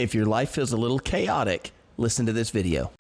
If your life feels a little chaotic, listen to this video.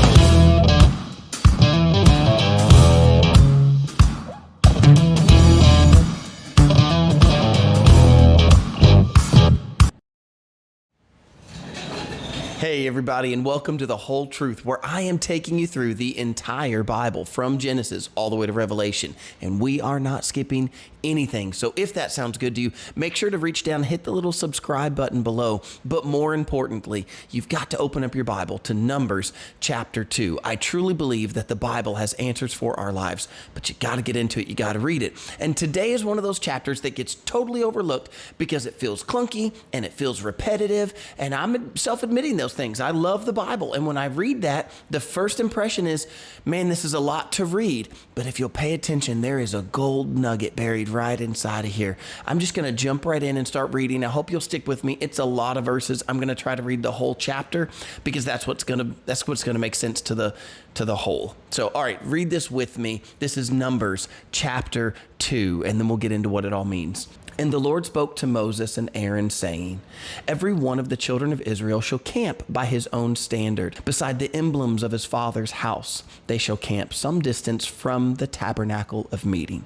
Hey everybody, and welcome to The Whole Truth, where I am taking you through the entire Bible from Genesis all the way to Revelation, and we are not skipping anything. So if that sounds good to you, make sure to reach down and hit the little subscribe button below. But more importantly, you've got to open up your Bible to Numbers chapter 2. I truly believe that the Bible has answers for our lives, but you got to get into it. You got to read it. And today is one of those chapters that gets totally overlooked because it feels clunky and it feels repetitive. And I'm self-admitting those things. I love the Bible. And when I read that, the first impression is, man, this is a lot to read. But if you'll pay attention, there is a gold nugget buried right inside of here. I'm just going to jump right in and start reading. I hope you'll stick with me. It's a lot of verses. I'm going to try to read the whole chapter because that's what's going to make sense to the whole. So, all right, read this with me. This is Numbers chapter 2, and then we'll get into what it all means. And the Lord spoke to Moses and Aaron, saying, every one of the children of Israel shall camp by his own standard, beside the emblems of his father's house. They shall camp some distance from the tabernacle of meeting.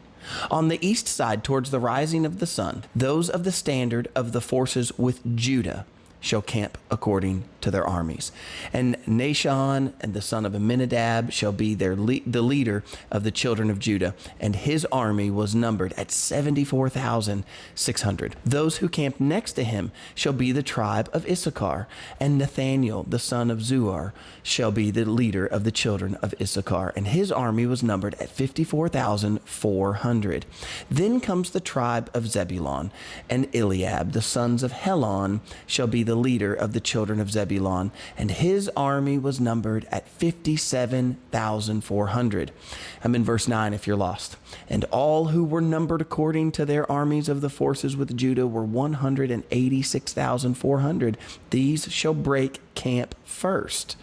On the east side, towards the rising of the sun, those of the standard of the forces with Judah shall camp according to their armies. And Nahshon and the son of Amminadab shall be the leader of the children of Judah, and his army was numbered at 74,600. Those who camped next to him shall be the tribe of Issachar, and Nathaniel the son of Zuar shall be the leader of the children of Issachar, and his army was numbered at 54,400. Then comes the tribe of Zebulun, and Eliab the sons of Helon shall be the leader of the children of Zebulun, and his army was numbered at 57,400. I'm in verse 9 if you're lost. And all who were numbered according to their armies of the forces with Judah were 186,400. These shall break camp first.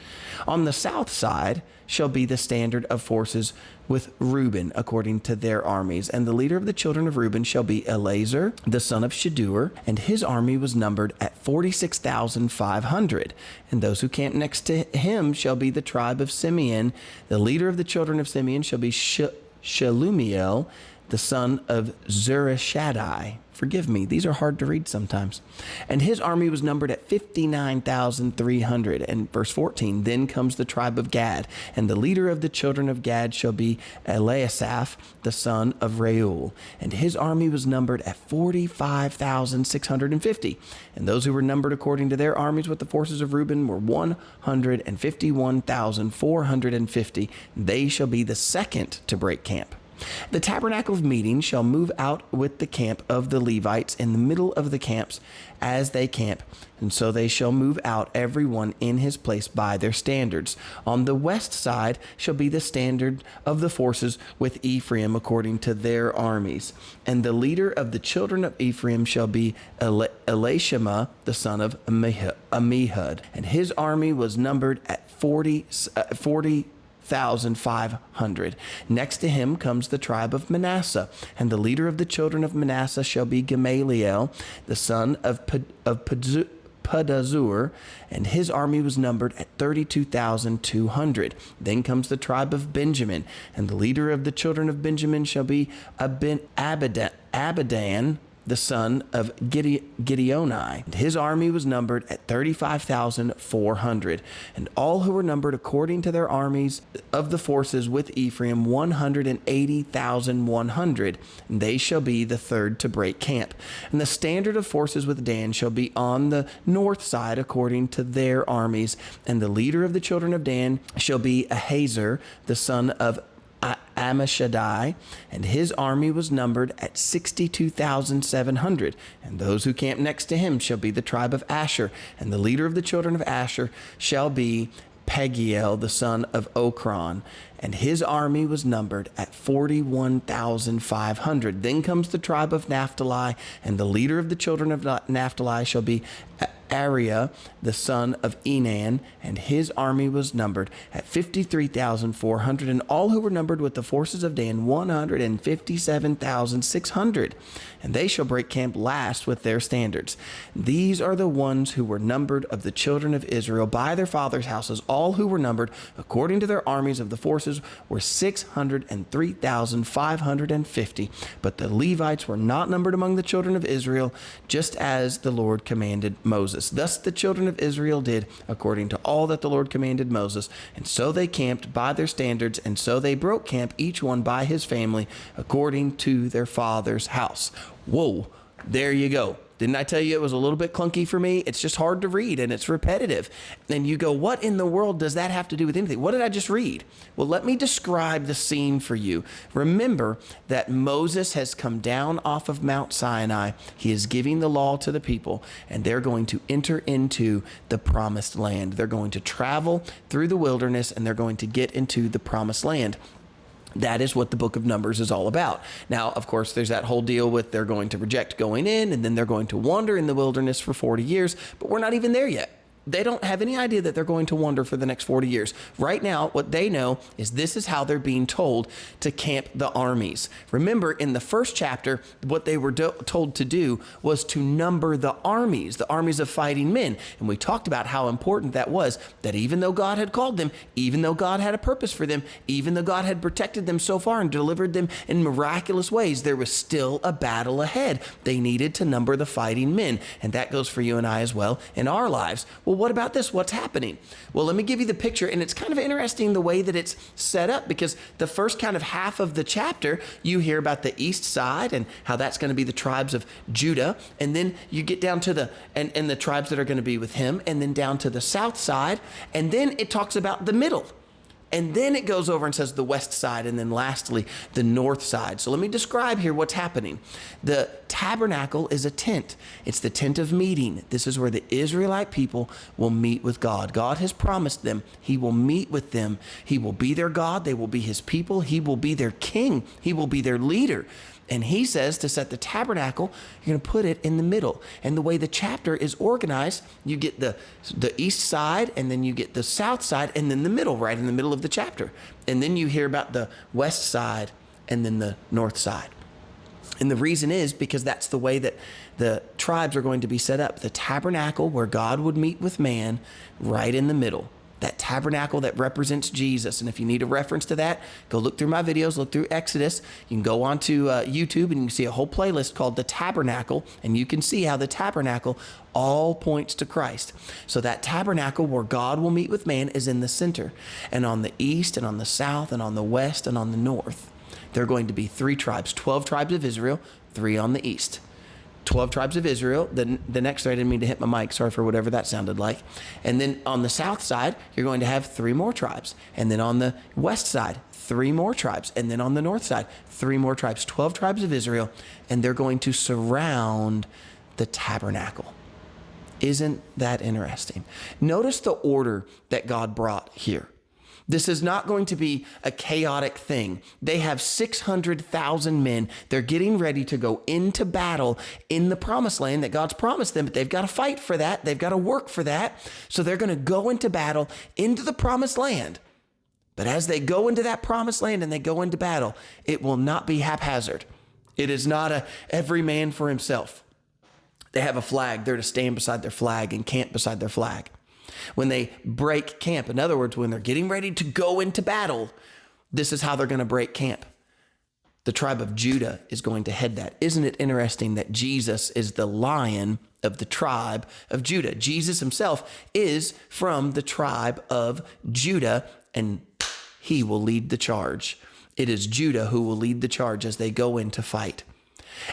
On the south side shall be the standard of forces with Reuben according to their armies. And the leader of the children of Reuben shall be Eleazar, the son of Shadur, and his army was numbered at 46,500. And those who camp next to him shall be the tribe of Simeon. The leader of the children of Simeon shall be Shelumiel, the son of Zurishaddai. Forgive me, these are hard to read sometimes. And his army was numbered at 59,300. And verse 14, then comes the tribe of Gad. And the leader of the children of Gad shall be Eliasaph, the son of Reuel. And his army was numbered at 45,650. And those who were numbered according to their armies with the forces of Reuben were 151,450. They shall be the second to break camp. The tabernacle of meeting shall move out with the camp of the Levites in the middle of the camps as they camp, and so they shall move out every one in his place by their standards. On the west side shall be the standard of the forces with Ephraim according to their armies. And the leader of the children of Ephraim shall be Elishama, the son of Ammihud, and his army was numbered at 40,500. Next to him comes the tribe of Manasseh, and the leader of the children of Manasseh shall be Gamaliel, the son of Pedazur, and his army was numbered at 32,200. Then comes the tribe of Benjamin, and the leader of the children of Benjamin shall be Abidan, the son of Gideoni. And his army was numbered at 35,400. And all who were numbered according to their armies of the forces with Ephraim, 180,100. And they shall be the third to break camp. And the standard of forces with Dan shall be on the north side according to their armies. And the leader of the children of Dan shall be Ahazar, the son of Ammishaddai, and his army was numbered at 62,700. And those who camp next to him shall be the tribe of Asher, and the leader of the children of Asher shall be Pagiel, the son of Okron, and his army was numbered at 41,500. Then comes the tribe of Naphtali, and the leader of the children of Naphtali shall be Ariah, the son of Enan, and his army was numbered at 53,400, and all who were numbered with the forces of Dan, 157,600. And they shall break camp last with their standards. These are the ones who were numbered of the children of Israel by their fathers' houses. All who were numbered according to their armies of the forces were 603,550. But the Levites were not numbered among the children of Israel, just as the Lord commanded Moses. Thus the children of Israel did according to all that the Lord commanded Moses. And so they camped by their standards, and so they broke camp, each one by his family, according to their father's house. Whoa, there you go. Didn't I tell you it was a little bit clunky for me? It's just hard to read and it's repetitive. And you go, what in the world does that have to do with anything? What did I just read? Well, let me describe the scene for you. Remember that Moses has come down off of Mount Sinai. He is giving the law to the people, and they're going to enter into the promised land. They're going to travel through the wilderness, and they're going to get into the promised land. That is what the book of Numbers is all about. Now, of course, there's that whole deal with they're going to reject going in, and then they're going to wander in the wilderness for 40 years, but we're not even there yet. They don't have any idea that they're going to wander for the next 40 years. Right now, what they know is this is how they're being told to camp the armies. Remember, in the first chapter, what they were told to do was to number the armies of fighting men. And we talked about how important that was, that even though God had called them, even though God had a purpose for them, even though God had protected them so far and delivered them in miraculous ways, there was still a battle ahead. They needed to number the fighting men. And that goes for you and I as well in our lives. Well, what about this? What's happening? Well, let me give you the picture. And it's kind of interesting the way that it's set up, because the first kind of half of the chapter, you hear about the east side and how that's going to be the tribes of Judah. And then you get down to and the tribes that are going to be with him, and then down to the south side. And then it talks about the middle. And then it goes over and says the west side, and then lastly, the north side. So let me describe here what's happening. The tabernacle is a tent. It's the tent of meeting. This is where the Israelite people will meet with God. God has promised them he will meet with them. He will be their God. They will be his people. He will be their king. He will be their leader. And he says to set the tabernacle, you're going to put it in the middle. And the way the chapter is organized, you get the east side, and then you get the south side, and then the middle, right in the middle of the chapter. And then you hear about the west side and then the north side. And the reason is because that's the way that the tribes are going to be set up. The tabernacle where God would meet with man, right in the middle. That tabernacle that represents Jesus. And if you need a reference to that, go look through my videos, look through Exodus. You can go onto YouTube and you can see a whole playlist called The Tabernacle, and you can see how the tabernacle all points to Christ. So that tabernacle where God will meet with man is in the center. And on the east and on the south and on the west and on the north, there are going to be 3 tribes, 12 tribes of Israel, 3 on the east. 12 tribes of Israel. The next, I didn't mean to hit my mic. Sorry for whatever that sounded like. And then on the south side, you're going to have 3 more tribes. And then on the west side, 3 more tribes. And then on the north side, 3 more tribes. 12 tribes of Israel. And they're going to surround the tabernacle. Isn't that interesting? Notice the order that God brought here. This is not going to be a chaotic thing. They have 600,000 men. They're getting ready to go into battle in the promised land that God's promised them, but they've got to fight for that. They've got to work for that. So they're going to go into battle into the promised land. But as they go into that promised land and they go into battle, it will not be haphazard. It is not a every man for himself. They have a flag. They're to stand beside their flag and camp beside their flag. When they break camp, in other words, when they're getting ready to go into battle, this is how they're going to break camp. The tribe of Judah is going to head that. Isn't it interesting that Jesus is the Lion of the tribe of Judah? Jesus himself is from the tribe of Judah, and he will lead the charge. It is Judah who will lead the charge as they go in to fight.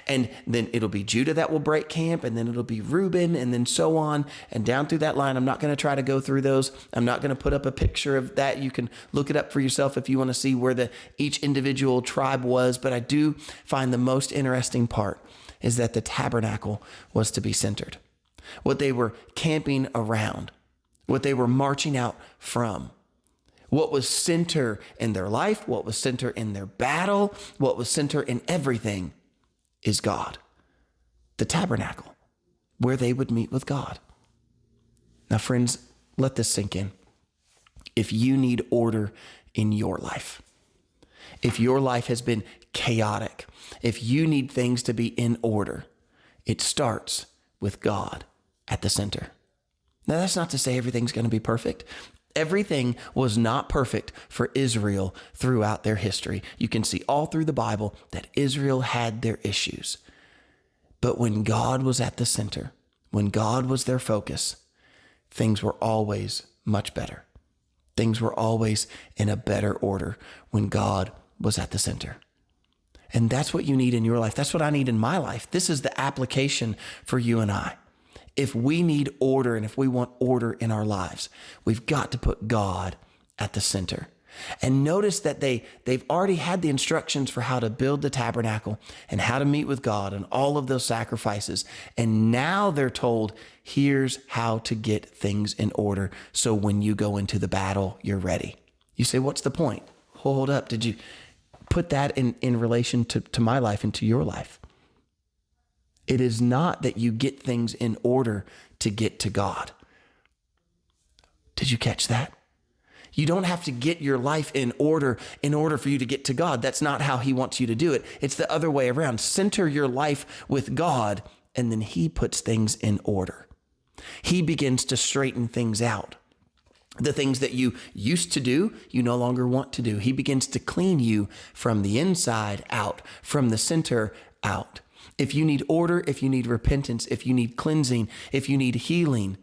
And then it'll be Judah that will break camp, and then it'll be Reuben, and then so on, and down through that line. I'm not going to try to go through those. I'm not going to put up a picture of that. You can look it up for yourself if you want to see where each individual tribe was. But I do find the most interesting part is that the tabernacle was to be centered. What they were camping around, what they were marching out from, What was center in their life, what was center in their battle, what was center in everything is God. The tabernacle, where they would meet with God. Now, friends, let this sink in. If you need order in your life, if your life has been chaotic, if you need things to be in order, it starts with God at the center. Now, that's not to say everything's going to be perfect. Everything was not perfect for Israel throughout their history. You can see all through the Bible that Israel had their issues. But when God was at the center, when God was their focus, things were always much better. Things were always in a better order when God was at the center. And that's what you need in your life. That's what I need in my life. This is the application for you and I. If we need order and if we want order in our lives, we've got to put God at the center. And notice that they've already had the instructions for how to build the tabernacle and how to meet with God and all of those sacrifices. And now they're told, here's how to get things in order. So when you go into the battle, you're ready. You say, what's the point? Hold up. Did you put that in relation to my life and to your life? It is not that you get things in order to get to God. Did you catch that? You don't have to get your life in order for you to get to God. That's not how he wants you to do it. It's the other way around. Center your life with God, and then he puts things in order. He begins to straighten things out. The things that you used to do, you no longer want to do. He begins to clean you from the inside out, from the center out. If you need order, if you need repentance, if you need cleansing, if you need healing,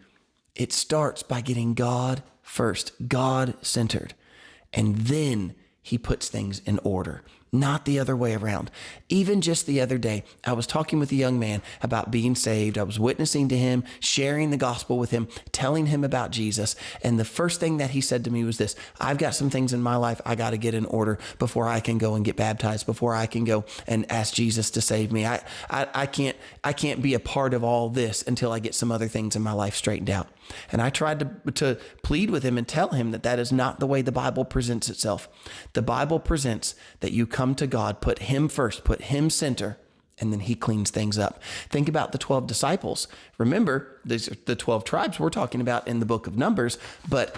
it starts by getting God first, God centered. And then he puts things in order, not the other way around. Even just the other day, I was talking with a young man about being saved. I was witnessing to him, sharing the gospel with him, telling him about Jesus. And the first thing that he said to me was this: I've got some things in my life I got to get in order before I can go and get baptized, before I can go and ask Jesus to save me. I can't be a part of all this until I get some other things in my life straightened out. And I tried to plead with him and tell him that is not the way the Bible presents itself. The Bible presents that you come to God, put him first, put him center, and then he cleans things up. Think about the 12 disciples. Remember, these are the 12 tribes we're talking about in the book of Numbers, but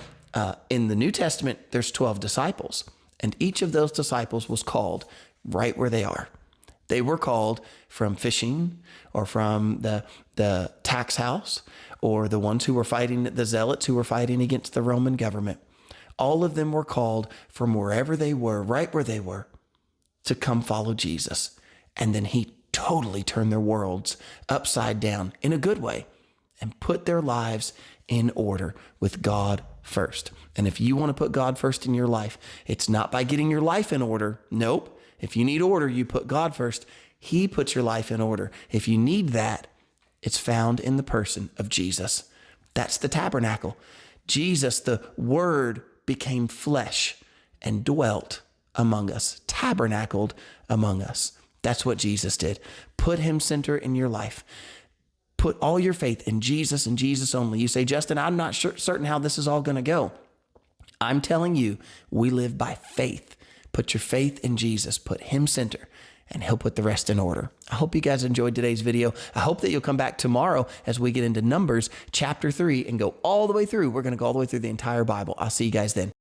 in the New Testament, there's 12 disciples. And each of those disciples was called right where they are. They were called from fishing or from the tax house, or the ones who were fighting, the zealots who were fighting against the Roman government. All of them were called from wherever they were, right where they were, to come follow Jesus. And then he totally turned their worlds upside down in a good way and put their lives in order with God first. And if you want to put God first in your life, it's not by getting your life in order. Nope. If you need order, you put God first. He puts your life in order. If you need that, it's found in the person of Jesus. That's the tabernacle. Jesus, the Word, became flesh and dwelt among us, tabernacled among us. That's what Jesus did. Put him center in your life. Put all your faith in Jesus and Jesus only. You say, Justin, I'm not certain how this is all going to go. I'm telling you, we live by faith. Put your faith in Jesus. Put him center, and he'll put the rest in order. I hope you guys enjoyed today's video. I hope that you'll come back tomorrow as we get into Numbers chapter 3 and go all the way through. We're going to go all the way through the entire Bible. I'll see you guys then.